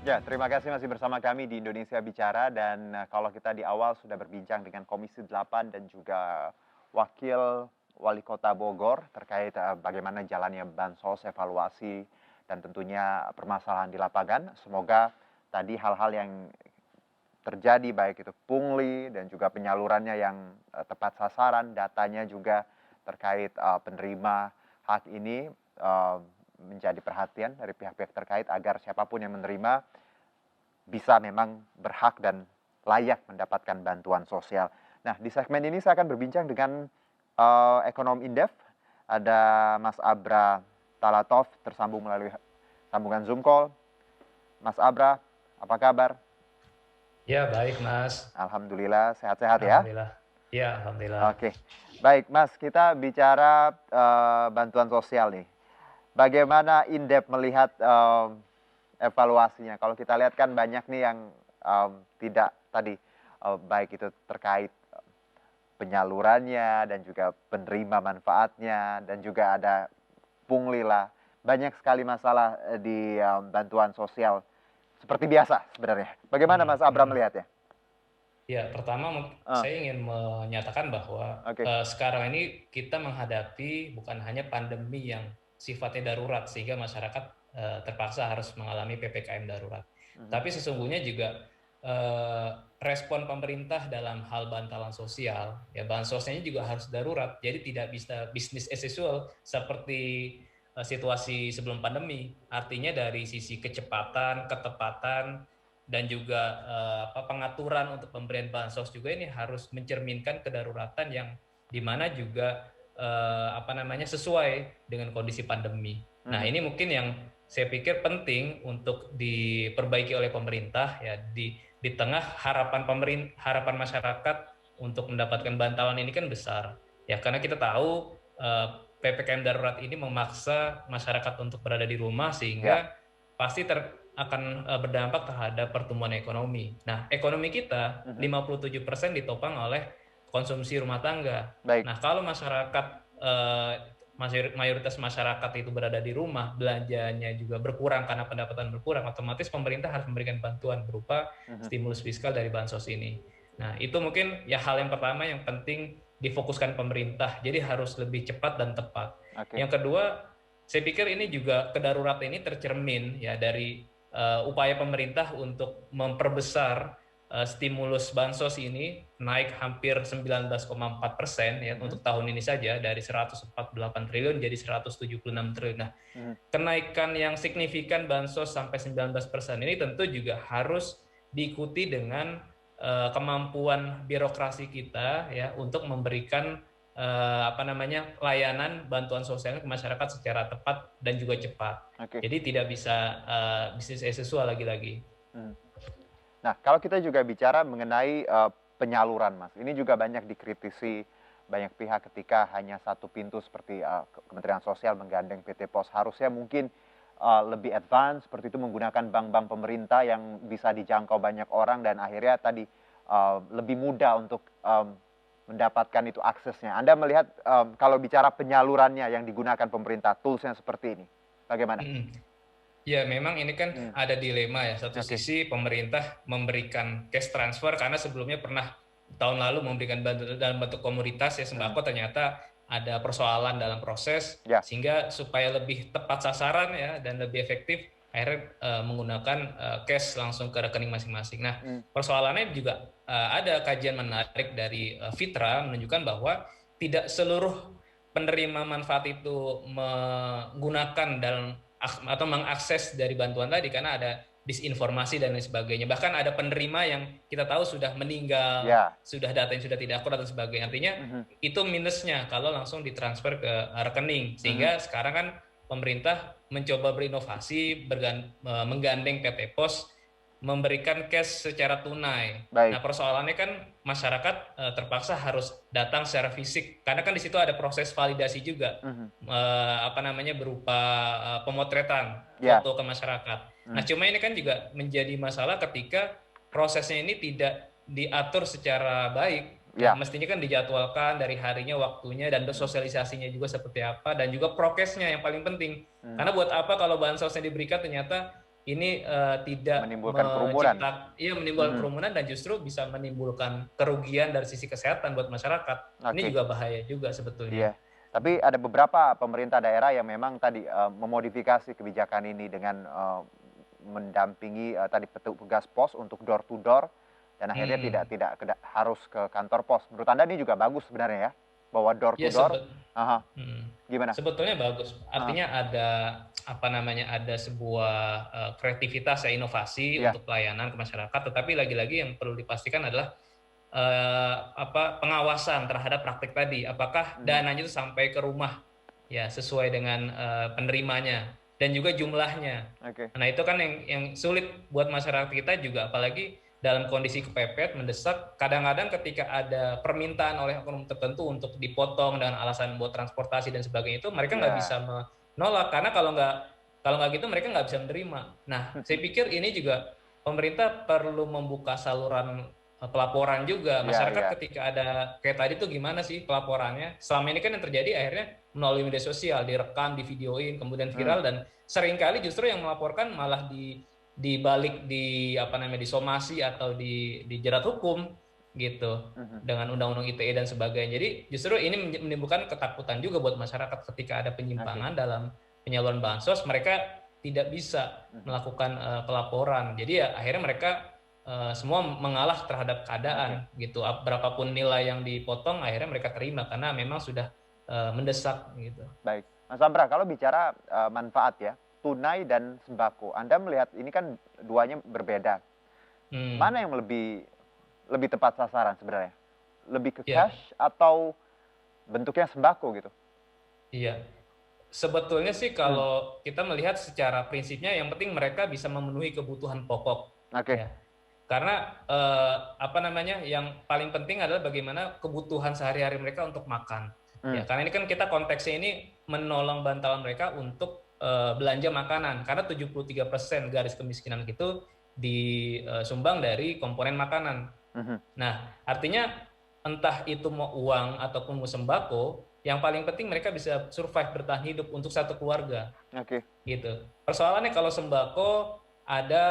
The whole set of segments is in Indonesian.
Ya, terima kasih masih bersama kami di Indonesia Bicara dan kalau kita di awal sudah berbincang dengan Komisi 8 dan juga Wakil Wali Kota Bogor terkait bagaimana jalannya bansos, evaluasi dan tentunya permasalahan di lapangan. Semoga tadi hal-hal yang terjadi baik itu pungli dan juga penyalurannya yang tepat sasaran, datanya juga terkait penerima hak ini menjadi perhatian dari pihak-pihak terkait agar siapapun yang menerima bisa memang berhak dan layak mendapatkan bantuan sosial. Nah, di segmen ini saya akan berbincang dengan ekonom Indef. Ada Mas Abra Talatov tersambung melalui sambungan Zoom call. Mas Abra, apa kabar? Ya, baik, Mas. Alhamdulillah, sehat-sehat ya? Alhamdulillah. Ya, alhamdulillah. Oke, baik Mas, kita bicara bantuan sosial nih. Bagaimana Indef melihat evaluasinya? Kalau kita lihat kan banyak nih yang tidak tadi baik itu terkait penyalurannya dan juga penerima manfaatnya dan juga ada pungli lah. Banyak sekali masalah di bantuan sosial seperti biasa sebenarnya. Bagaimana Mas Abra melihatnya? Ya, pertama Ah, saya ingin menyatakan bahwa oke. sekarang ini kita menghadapi bukan hanya pandemi yang sifatnya darurat sehingga masyarakat terpaksa harus mengalami PPKM darurat. Mhm. Tapi sesungguhnya juga eh, respon pemerintah dalam hal bantalan sosial, ya bansosnya juga harus darurat. Jadi tidak bisa bisnis as usual seperti situasi sebelum pandemi. Artinya dari sisi kecepatan, ketepatan dan juga pengaturan untuk pemberian bansos juga ini harus mencerminkan kedaruratan yang dimana juga sesuai dengan kondisi pandemi. Nah, Mhm. ini mungkin yang saya pikir penting untuk diperbaiki oleh pemerintah ya di tengah harapan masyarakat untuk mendapatkan bantalan ini kan besar ya karena kita tahu PPKM darurat ini memaksa masyarakat untuk berada di rumah Ya. sehingga pasti akan berdampak terhadap pertumbuhan ekonomi. Nah, ekonomi kita Mhm. 57% ditopang oleh konsumsi rumah tangga. Baik. Nah, kalau masyarakat eh, mayoritas masyarakat itu berada di rumah, belanjanya juga berkurang karena pendapatan berkurang, otomatis pemerintah harus memberikan bantuan berupa Mhm. stimulus fiskal dari bansos ini. Nah, itu mungkin ya hal yang pertama yang penting difokuskan pemerintah. Jadi harus lebih cepat dan tepat. Oke. Yang kedua, saya pikir ini juga kedaruratan ini tercermin ya dari upaya pemerintah untuk memperbesar stimulus bansos ini naik hampir 19,4% ya Mhm. untuk tahun ini saja dari 148 triliun jadi 176 triliun. Nah, Mhm. kenaikan yang signifikan bansos sampai 19% ini tentu juga harus diikuti dengan kemampuan birokrasi kita ya untuk memberikan layanan bantuan sosial ke masyarakat secara tepat dan juga cepat. Oke. Jadi tidak bisa bisnis as usual lagi-lagi. Mhm. Nah, kalau kita juga bicara mengenai penyaluran, Mas. Ini juga banyak dikritisi banyak pihak ketika hanya satu pintu seperti Kementerian Sosial menggandeng PT Pos. Harusnya mungkin lebih advance seperti itu menggunakan bank-bank pemerintah yang bisa dijangkau banyak orang dan akhirnya tadi lebih mudah untuk mendapatkan itu aksesnya. Anda melihat kalau bicara penyalurannya yang digunakan pemerintah, toolsnya seperti ini, bagaimana? Ya, memang ini kan Hmm. ada dilema ya. Satu Oke. sisi pemerintah memberikan cash transfer karena sebelumnya pernah tahun lalu memberikan bantuan dalam bentuk komoditas ya Hmm. sembako, ternyata ada persoalan dalam proses Ya. sehingga supaya lebih tepat sasaran ya dan lebih efektif akhirnya menggunakan cash langsung ke rekening masing-masing. Nah, Hmm. persoalannya juga ada kajian menarik dari Fitra menunjukkan bahwa tidak seluruh penerima manfaat itu menggunakan dalam atau mengakses dari bantuan tadi karena ada disinformasi dan lain sebagainya. Bahkan ada penerima yang kita tahu sudah meninggal, Ya. sudah data yang sudah tidak akurat dan sebagainya. Artinya Mhm. itu minusnya kalau langsung ditransfer ke rekening. Mhm. Sehingga sekarang kan pemerintah mencoba berinovasi, menggandeng PT Pos, memberikan cash secara tunai. Nah, Baik. persoalannya kan masyarakat terpaksa harus datang secara fisik karena kan di situ ada proses validasi juga Mhm. berupa pemotretan Ya. foto ke masyarakat. Nah, Mhm. cuma ini kan juga menjadi masalah ketika prosesnya ini tidak diatur secara baik. Ya, Ya. mestinya kan dijadwalkan dari harinya, waktunya, dan Mhm. sosialisasinya juga seperti apa, dan juga prokesnya yang paling penting. Mhm. Karena buat apa kalau bansosnya diberikan ternyata ini tidak Menimbulkan kerumunan. menimbulkan kerumunan dan justru bisa menimbulkan kerugian dari sisi kesehatan buat masyarakat. Ini juga bahaya juga sebetulnya. Iya. Tapi ada beberapa pemerintah daerah yang memang tadi memodifikasi kebijakan ini dengan mendampingi tadi petugas pos untuk door to door dan akhirnya tidak harus ke kantor pos. Menurut Anda ini juga bagus sebenarnya ya, bahwa door to door. Gimana? Sebetulnya bagus. Artinya ada sebuah kreativitas ya, inovasi untuk pelayanan ke masyarakat. Tetapi lagi-lagi yang perlu dipastikan adalah pengawasan terhadap praktik tadi, apakah dananya itu sampai ke rumah ya sesuai dengan penerimanya dan juga jumlahnya. Nah itu kan yang sulit buat masyarakat kita juga, apalagi dalam kondisi kepepet mendesak. Kadang-kadang ketika ada permintaan oleh oknum tertentu untuk dipotong dengan alasan buat transportasi dan sebagainya, itu mereka nggak bisa menolak, karena kalau nggak gitu mereka nggak bisa menerima. Nah saya pikir ini juga pemerintah perlu membuka saluran pelaporan juga. Masyarakat ketika ada kayak tadi tuh gimana sih pelaporannya. Selama ini kan yang terjadi akhirnya melalui media sosial, direkam, divideoin, kemudian viral, dan seringkali justru yang melaporkan malah dibalik disomasi atau dijerat hukum gitu dengan undang-undang ITE dan sebagainya. Jadi justru ini menimbulkan ketakutan juga buat masyarakat ketika ada penyimpangan dalam penyaluran bansos, mereka tidak bisa melakukan pelaporan. Jadi ya akhirnya mereka semua mengalah terhadap keadaan gitu. Berapapun nilai yang dipotong akhirnya mereka terima karena memang sudah mendesak gitu. Baik, Mas Abra, kalau bicara manfaat ya, tunai dan sembako, Anda melihat ini kan duanya berbeda. Mana yang lebih tepat sasaran sebenarnya? Lebih ke cash atau bentuknya sembako gitu? Iya. Sebetulnya sih kalau kita melihat secara prinsipnya yang penting mereka bisa memenuhi kebutuhan pokok. Ya. Karena yang paling penting adalah bagaimana kebutuhan sehari-hari mereka untuk makan. Ya, karena ini kan kita konteksnya ini menolong bantalan mereka untuk belanja makanan, karena 73% garis kemiskinan itu disumbang dari komponen makanan. Nah, artinya entah itu mau uang ataupun mau sembako, yang paling penting mereka bisa survive, bertahan hidup untuk satu keluarga. Gitu. Persoalannya kalau sembako ada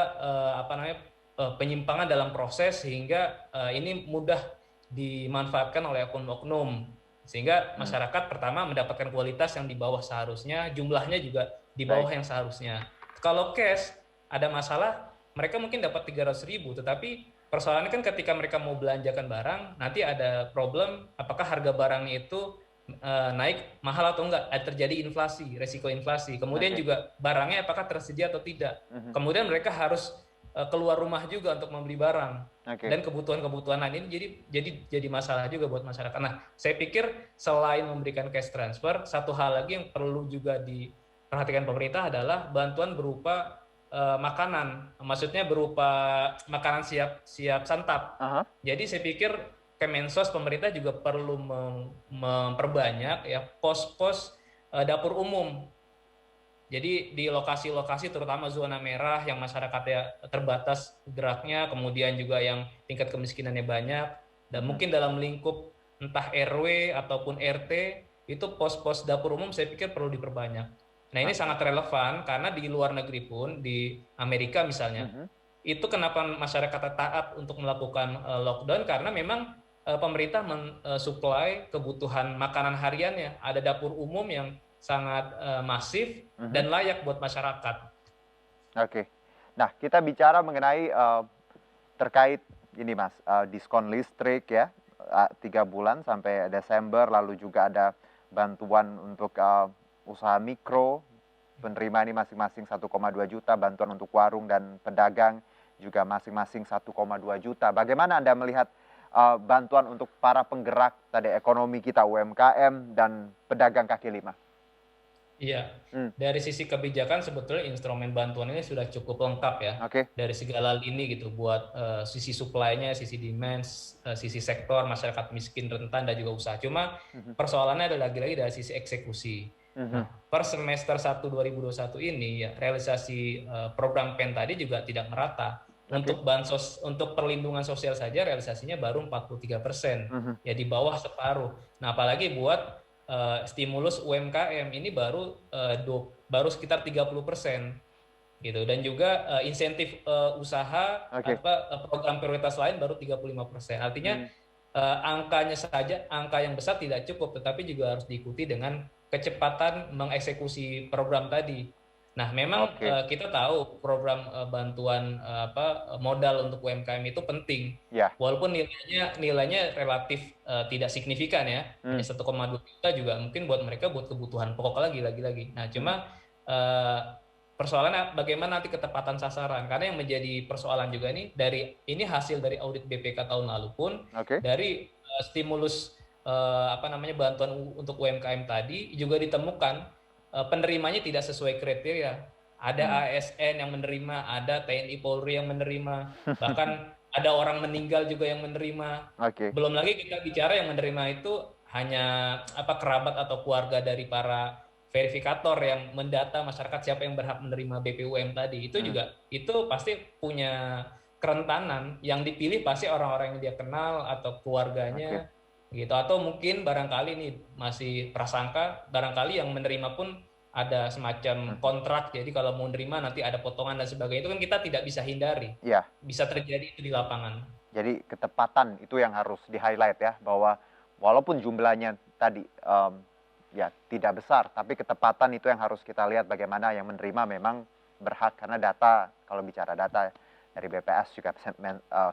penyimpangan dalam proses sehingga ini mudah dimanfaatkan oleh oknum-oknum, sehingga masyarakat pertama mendapatkan kualitas yang di bawah seharusnya, jumlahnya juga di bawah yang seharusnya. Kalau cash ada masalah, mereka mungkin dapat 300.000, tetapi persoalannya kan ketika mereka mau belanjakan barang, nanti ada problem apakah harga barangnya itu naik mahal atau enggak, terjadi inflasi, resiko inflasi. Kemudian juga barangnya apakah tersedia atau tidak. Kemudian mereka harus keluar rumah juga untuk membeli barang, dan kebutuhan-kebutuhan lain ini jadi masalah juga buat masyarakat. Nah, saya pikir selain memberikan cash transfer, satu hal lagi yang perlu juga diperhatikan pemerintah adalah bantuan berupa makanan, maksudnya berupa makanan siap santap. Jadi saya pikir Kemensos, pemerintah juga perlu memperbanyak ya pos-pos dapur umum. Jadi di lokasi-lokasi terutama zona merah yang masyarakatnya terbatas geraknya, kemudian juga yang tingkat kemiskinannya banyak, dan mungkin dalam lingkup entah RW ataupun RT, itu pos-pos dapur umum saya pikir perlu diperbanyak. Nah ini sangat relevan karena di luar negeri pun, di Amerika misalnya, itu kenapa masyarakat taat untuk melakukan lockdown, karena memang pemerintah mensuplai kebutuhan makanan hariannya. Ada dapur umum yang sangat masif dan layak buat masyarakat. Nah kita bicara mengenai terkait ini Mas, diskon listrik ya, 3 bulan sampai Desember, lalu juga ada bantuan untuk usaha mikro, penerima ini masing-masing 1,2 juta, bantuan untuk warung dan pedagang juga masing-masing 1,2 juta. Bagaimana Anda melihat bantuan untuk para penggerak tadi ekonomi kita, UMKM dan pedagang kaki lima? Iya, dari sisi kebijakan sebetulnya instrumen bantuan ini sudah cukup lengkap ya, dari segala lini gitu, buat sisi supply-nya, sisi demand, sisi sektor masyarakat miskin, rentan, dan juga usaha. Cuma persoalannya adalah lagi-lagi dari sisi eksekusi. Nah, per semester 1 2021 ini ya, realisasi program PEN tadi juga tidak merata. Untuk bansos, untuk perlindungan sosial saja realisasinya baru 43%, ya di bawah separuh. Nah, apalagi buat stimulus UMKM ini baru sekitar 30%. gitu. Dan juga insentif usaha Oke. program prioritas lain baru 35%. Artinya Hmm, angkanya saja, angka yang besar tidak cukup, tetapi juga harus diikuti dengan kecepatan mengeksekusi program tadi. Nah, memang oke. kita tahu program bantuan modal untuk UMKM itu penting, Ya. walaupun nilainya relatif tidak signifikan ya, hanya Hmm, 1,2 juta juga mungkin buat mereka buat kebutuhan pokok lagi. Nah, hmm, cuma eh, persoalannya bagaimana nanti ketepatan sasaran, karena yang menjadi persoalan juga nih ini hasil dari audit BPK tahun lalu pun oke. dari stimulus bantuan untuk UMKM tadi juga ditemukan penerimanya tidak sesuai kriteria. Ada Hmm, ASN yang menerima, ada TNI Polri yang menerima, bahkan ada orang meninggal juga yang menerima. oke. Belum lagi kita bicara yang menerima itu hanya kerabat atau keluarga dari para verifikator yang mendata masyarakat siapa yang berhak menerima BPUM tadi. Hmm, Itu pasti punya kerentanan, yang dipilih pasti orang-orang yang dia kenal atau oke. keluarganya gitu, atau mungkin barangkali nih masih prasangka, barangkali yang menerima pun ada semacam Mhm. kontrak, jadi kalau mau menerima nanti ada potongan dan sebagainya, itu kan kita tidak bisa hindari, Ya. bisa terjadi itu di lapangan. Jadi ketepatan itu yang harus di-highlight ya, bahwa walaupun jumlahnya tadi ya tidak besar, tapi ketepatan itu yang harus kita lihat bagaimana yang menerima memang berhak, karena data, kalau bicara data dari BPS juga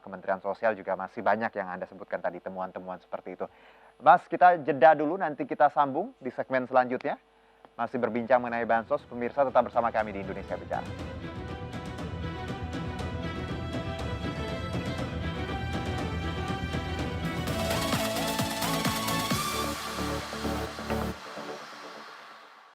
Kementerian Sosial juga masih banyak yang Anda sebutkan tadi, temuan-temuan seperti itu. Mas, kita jeda dulu, nanti kita sambung di segmen selanjutnya. Masih berbincang mengenai bansos, pemirsa tetap bersama kami di Indonesia Bicara.